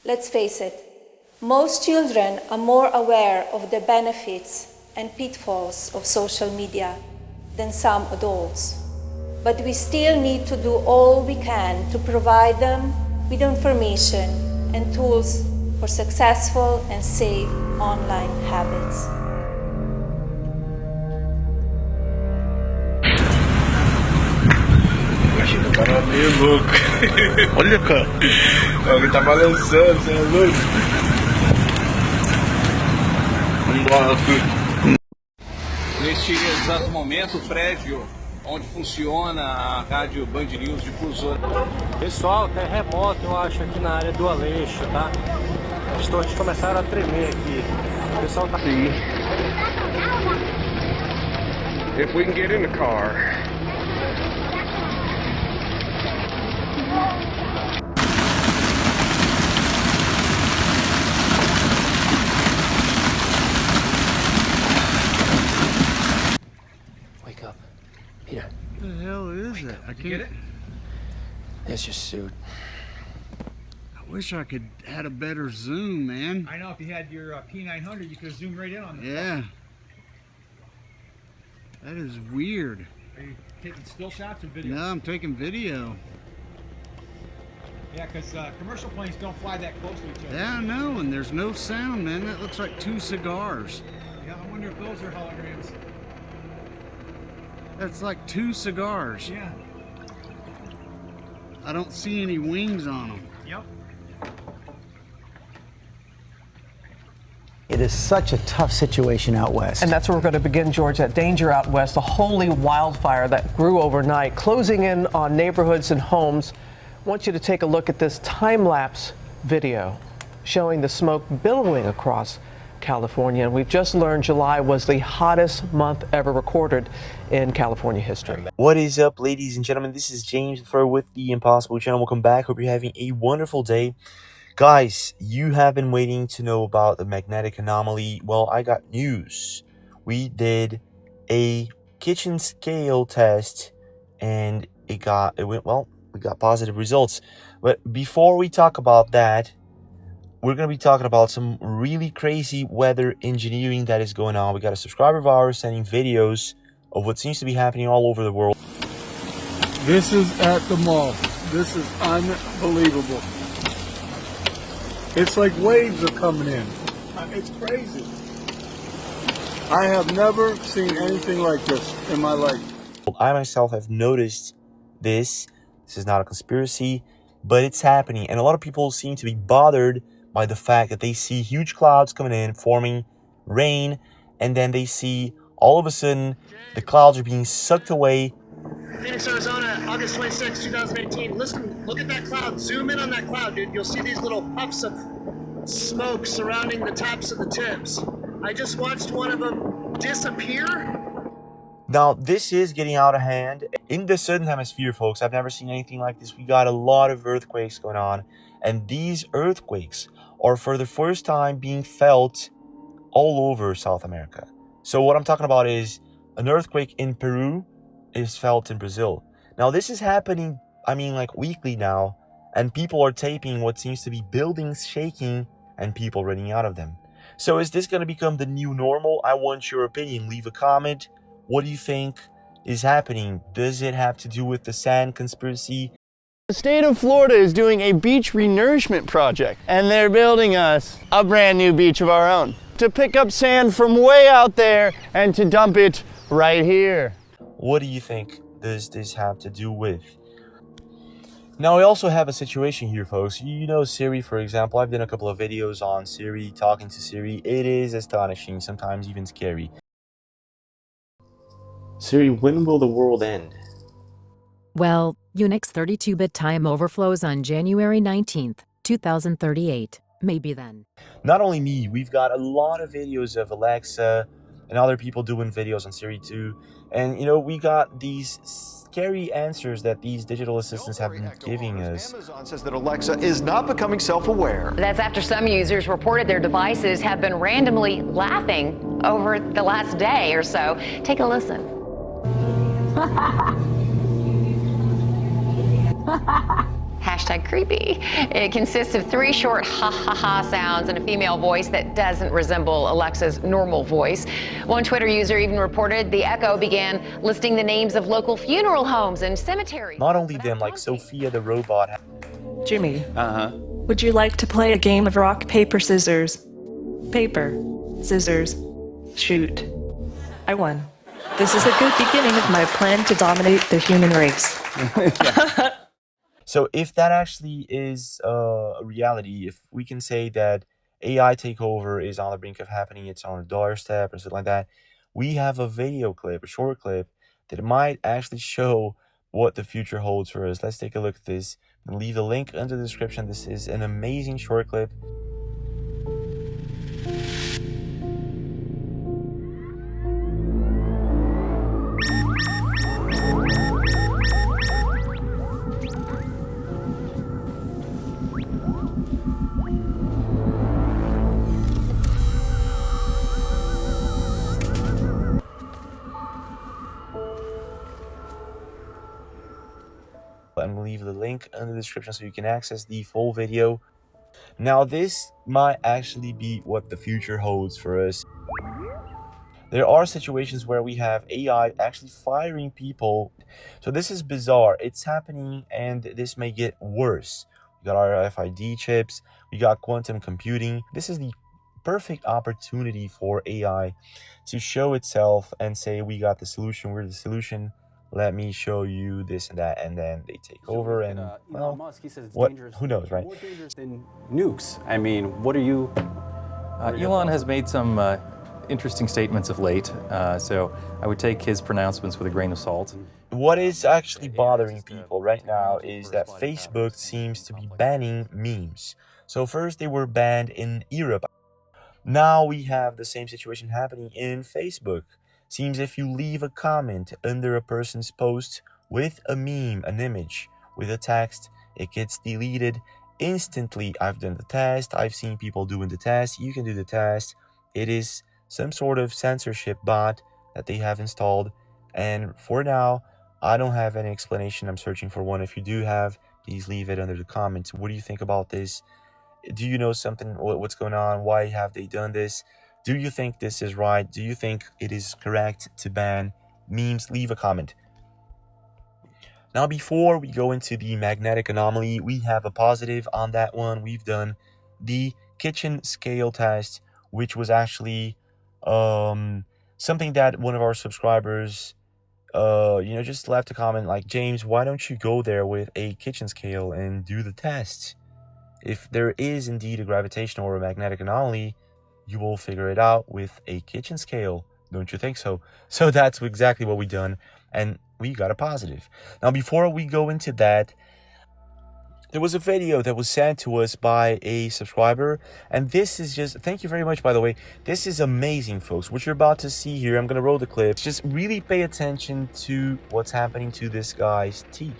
Let's face it, most children are more aware of the benefits and pitfalls of social media than some adults. But we still need to do all we can to provide them with information and tools for successful and safe online habits. Imagina, o cara meio louco. Olha, cara. Ele tá balançando, você é louco. Neste exato momento, o prédio onde funciona a rádio Band News difusora. Pessoal, terremoto, eu acho, aqui na área do Aleixo, tá? As torres começaram a tremer aqui. O pessoal tá... If we can get in the car. Wake up. Peter. What the hell is that? I can't. It's your suit. I wish I could had a better zoom, man. I know, if you had your P900, you could have zoomed right in on this. Yeah. That is weird. Are you taking still shots or video? No, I'm taking video. Yeah, because commercial planes don't fly that close to each other. Yeah, I know, and there's no sound, man. That looks like two cigars. Yeah, I wonder if those are holograms. That's like two cigars. Yeah. I don't see any wings on them. Yep. It is such a tough situation out west. And that's where we're going to begin, George. That danger out west, a holy wildfire that grew overnight, closing in on neighborhoods and homes. I want you to take a look at this time-lapse video showing the smoke billowing across California. And we've just learned July was the hottest month ever recorded in California history. What is up, ladies and gentlemen? This is James LaFleur with the Impossible Channel. Welcome back. Hope you're having a wonderful day. Guys, you have been waiting to know about the magnetic anomaly. Well, I got news. We did a kitchen scale test and it went well. We got positive results. But before we talk about that, we're going to be talking about some really crazy weather engineering that is going on. We got a subscriber of ours sending videos of what seems to be happening all over the world. This is at the mall. This is unbelievable. It's like waves are coming in. It's crazy. I have never seen anything like this in my life. I myself have noticed this. This is not a conspiracy, but it's happening. And a lot of people seem to be bothered by the fact that they see huge clouds coming in, forming rain, and then they see all of a sudden the clouds are being sucked away. Phoenix, Arizona, August 26, 2018. Listen, look at that cloud. Zoom in on that cloud, dude. You'll see these little puffs of smoke surrounding the tops of the tips. I just watched one of them disappear. Now, this is getting out of hand. In the southern hemisphere, folks, I've never seen anything like this. We got a lot of earthquakes going on. And these earthquakes are for the first time being felt all over South America. So what I'm talking about is an earthquake in Peru is felt in Brazil. Now, this is happening, like weekly now. And people are taping what seems to be buildings shaking and people running out of them. So is this going to become the new normal? I want your opinion. Leave a comment. What do you think is happening? Does it have to do with the sand conspiracy? The state of Florida is doing a beach renourishment project, and they're building us a brand new beach of our own to pick up sand from way out there and to dump it right here. What do you think does this have to do with? Now, we also have a situation here, folks. You know Siri, for example. I've done a couple of videos on Siri, talking to Siri. It is astonishing, sometimes even scary. Siri, when will the world end? Well, Unix 32-bit time overflows on January 19th, 2038. Maybe then. Not only me, we've got a lot of videos of Alexa and other people doing videos on Siri too. And, we got these scary answers that these digital assistants have been giving us. Amazon says that Alexa is not becoming self-aware. That's after some users reported their devices have been randomly laughing over the last day or so. Take a listen. #creepy. It consists of 3 short ha ha ha sounds and a female voice that doesn't resemble Alexa's normal voice. One Twitter user even reported the echo began listing the names of local funeral homes and cemeteries. Not only them, like Sophia the robot. Jimmy. Would you like to play a game of rock, paper, scissors? Paper, scissors, shoot. I won. This is a good beginning of my plan to dominate the human race. So if that actually is a reality, if we can say that AI takeover is on the brink of happening, it's on a doorstep or something like that, we have a video clip, a short clip, that might actually show what the future holds for us. Let's take a look at this. I'm going to leave the link under the description. This is an amazing short clip. I'm going to leave the link in the description so you can access the full video. Now, this might actually be what the future holds for us. There are situations where we have AI actually firing people. So this is bizarre. It's happening, and this may get worse. We got RFID chips. We got quantum computing. This is the perfect opportunity for AI to show itself and say, we got the solution. We're the solution. Let me show you this and that, and then they take over, and well, Musk, he says it's what? dangerous. Who knows, right? More dangerous than nukes. I mean, what are you? Elon has made some interesting statements of late, so I would take his pronouncements with a grain of salt. What is actually bothering people right now is that Facebook seems to be banning memes. So first they were banned in Europe. Now we have the same situation happening in Facebook. Seems if you leave a comment under a person's post with a meme, an image, with a text, it gets deleted instantly. I've done the test. I've seen people doing the test. You can do the test. It is some sort of censorship bot that they have installed. And for now, I don't have any explanation. I'm searching for one. If you do have, please leave it under the comments. What do you think about this? Do you know something? What's going on? Why have they done this? Do you think this is right? Do you think it is correct to ban memes? Leave a comment. Now, before we go into the magnetic anomaly, we have a positive on that one. We've done the kitchen scale test, which was actually something that one of our subscribers, just left a comment like, James, why don't you go there with a kitchen scale and do the test? If there is indeed a gravitational or a magnetic anomaly, you will figure it out with a kitchen scale. Don't you think so? So that's exactly what we done, and we got a positive. Now, before we go into that, there was a video that was sent to us by a subscriber, and this is just, thank you very much, by the way. This is amazing, folks. What you're about to see here, I'm going to roll the clip. Just really pay attention to what's happening to this guy's teeth.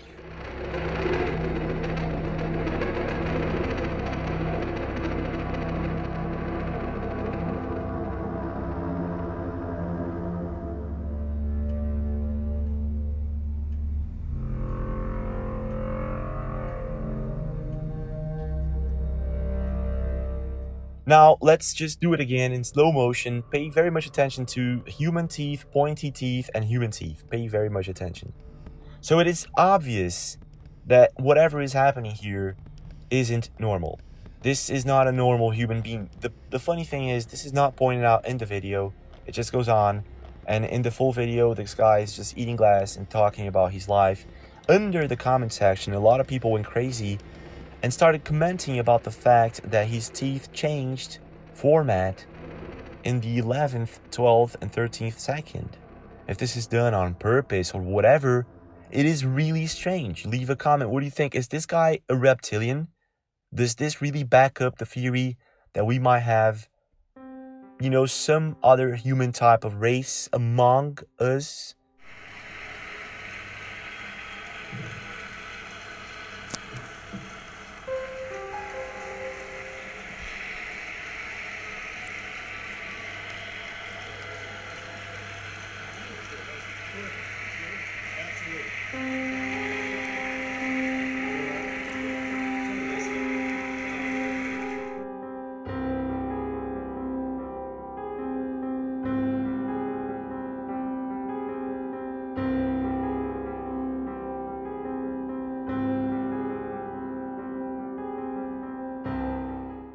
Now, let's just do it again in slow motion. Pay very much attention to human teeth, pointy teeth, and human teeth. Pay very much attention. So it is obvious that whatever is happening here isn't normal. This is not a normal human being. The funny thing is, this is not pointed out in the video. It just goes on. And in the full video, this guy is just eating glass and talking about his life. Under the comment section, a lot of people went crazy and started commenting about the fact that his teeth changed format in the 11th, 12th, and 13th second. If this is done on purpose or whatever, it is really strange. Leave a comment. What do you think? Is this guy a reptilian? Does this really back up the theory that we might have, some other human type of race among us?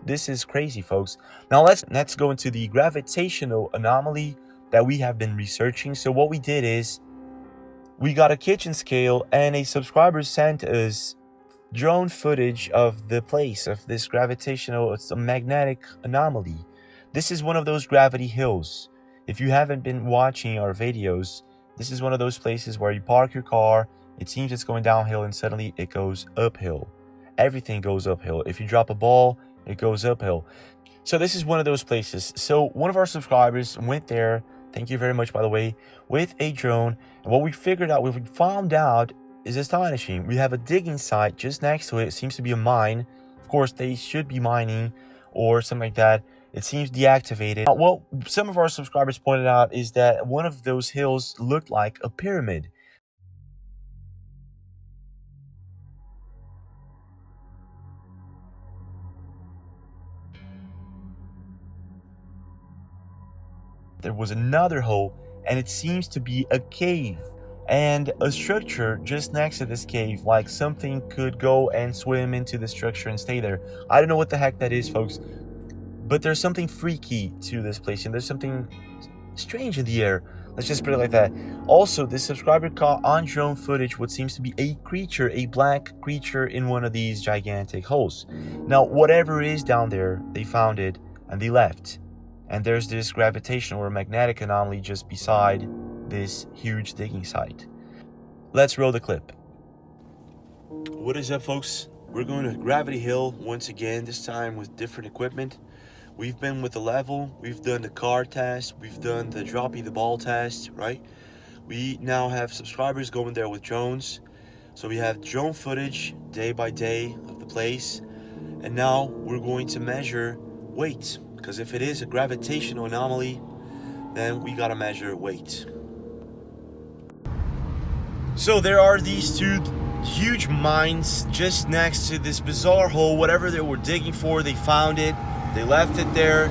This is crazy, folks. Now let's go into the gravitational anomaly that we have been researching. So what we did is we got a kitchen scale, and a subscriber sent us drone footage of the place of this gravitational, it's a magnetic anomaly. This is one of those gravity hills. If you haven't been watching our videos, this is one of those places where you park your car, it seems it's going downhill, and suddenly it goes uphill. Everything goes uphill. If you drop a ball, it goes uphill. So this is one of those places. So one of our subscribers went there, thank you very much by the way, with a drone, and what we found out is astonishing. We have a digging site just next to it. It seems to be a mine. Of course, they should be mining or something like that. It seems deactivated. Now, what some of our subscribers pointed out is that one of those hills looked like a pyramid. There was another hole, and it seems to be a cave and a structure just next to this cave, like something could go and swim into the structure and stay there. I don't know what the heck that is, folks, but there's something freaky to this place, and there's something strange in the air. Let's just put it like that. Also, this subscriber caught on drone footage what seems to be a creature, a black creature in one of these gigantic holes. Now, whatever is down there, they found it and they left. And there's this gravitational or magnetic anomaly just beside this huge digging site. Let's roll the clip. What is up, folks? We're going to Gravity Hill once again, this time with different equipment. We've been with the level, we've done the car test, we've done the dropping the ball test, right? We now have subscribers going there with drones. So we have drone footage day by day of the place. And now we're going to measure weight. Because if it is a gravitational anomaly, then we gotta measure weight. So there are these two huge mines just next to this bizarre hole. Whatever they were digging for, they found it, they left it there,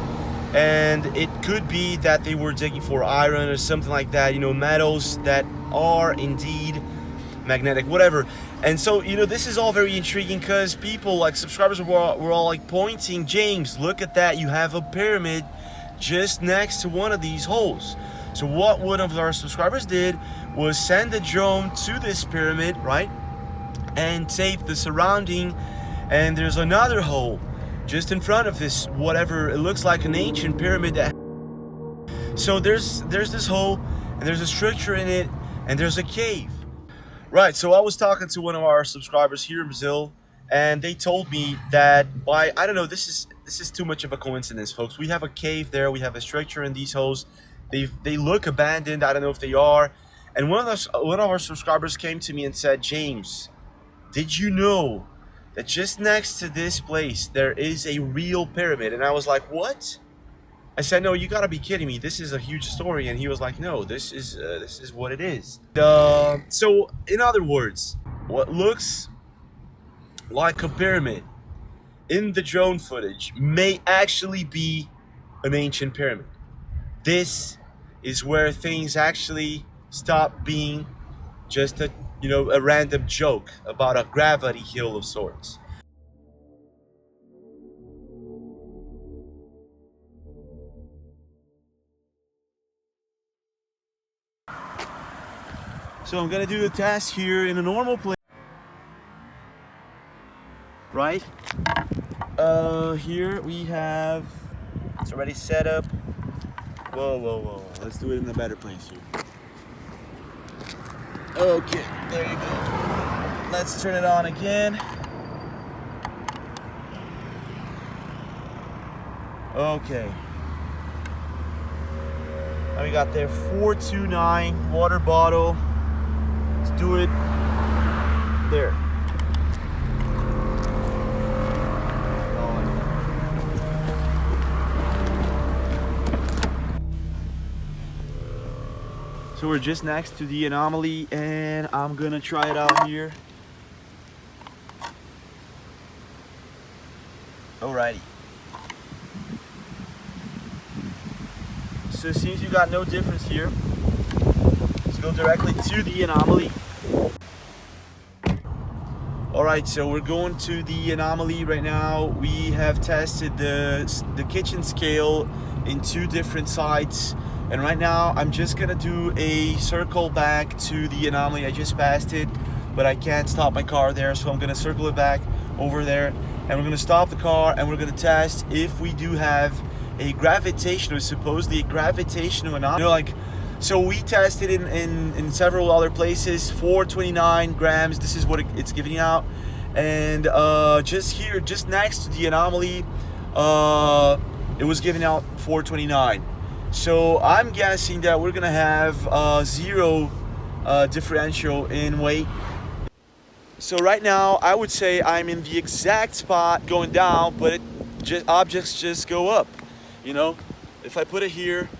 and it could be that they were digging for iron or something like that, you know, metals that are indeed magnetic, whatever. And so, you know, this is all very intriguing because people, like subscribers, were all like pointing, James, look at that, you have a pyramid just next to one of these holes. So what one of our subscribers did was send a drone to this pyramid, right, and tape the surrounding, and there's another hole just in front of this, whatever, it looks like an ancient pyramid. So there's this hole, and there's a structure in it, and there's a cave. Right, so I was talking to one of our subscribers here in Brazil, and they told me that by, I don't know, this is too much of a coincidence, folks. We have a cave there, we have a structure in these holes. They look abandoned, I don't know if they are. And one of our subscribers came to me and said, James, did you know that just next to this place there is a real pyramid? And I was like, what? I said, no, you gotta be kidding me. This is a huge story. And he was like, no, this is what it is. So, in other words, what looks like a pyramid in the drone footage may actually be an ancient pyramid. This is where things actually stop being just a random joke about a gravity hill of sorts. So I'm gonna do the test here in a normal place, right? Here we have, it's already set up. Whoa. Let's do it in a better place here. Okay, there you go. Let's turn it on again. Okay. Now we got there 429 water bottle. Let's do it there. So we're just next to the anomaly, and I'm gonna try it out here. Alrighty. So it seems you got no difference here. Let's go directly to the anomaly. Alright, so we're going to the anomaly right now. We have tested the kitchen scale in 2 different sites. And right now, I'm just gonna do a circle back to the anomaly. I just passed it, but I can't stop my car there, so I'm gonna circle it back over there. And we're gonna stop the car and we're gonna test if we do have a gravitational, supposedly a gravitational anomaly. You know, like, so we tested in several other places, 429 grams, this is what it's giving out. And just here, just next to the anomaly, it was giving out 429. So I'm guessing that we're gonna have 0 differential in weight. So right now, I would say I'm in the exact spot going down, but objects just go up. You know, if I put it here,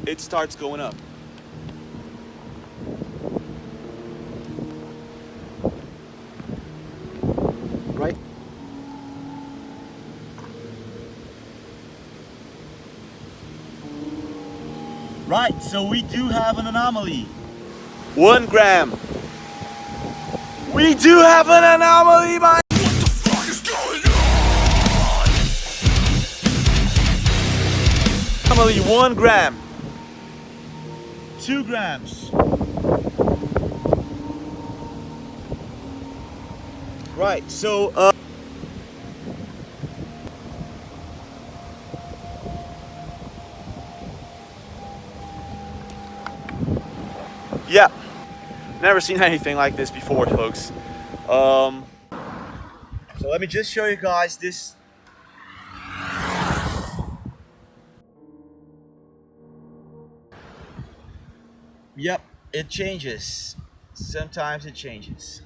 it starts going up. Right? Right, so we do have an anomaly. 1 gram. We do have an anomaly, man! What the fuck is going on? Anomaly, 1 gram. 2 grams. Right, so yeah, never seen anything like this before, folks. So let me just show you guys this. Yep, it changes. Sometimes it changes.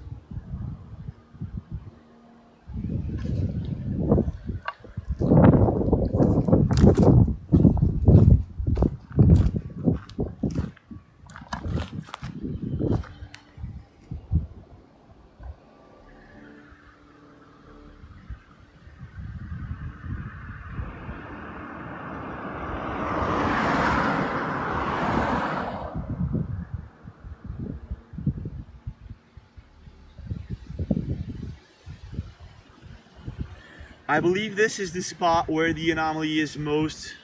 I believe this is the spot where the anomaly is most,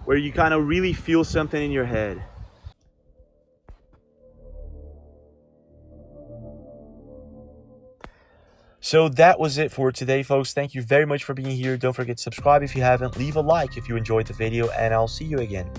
where you kind of really feel something in your head. So that was it for today, folks. Thank you very much for being here. Don't forget to subscribe if you haven't. Leave a like if you enjoyed the video, and I'll see you again.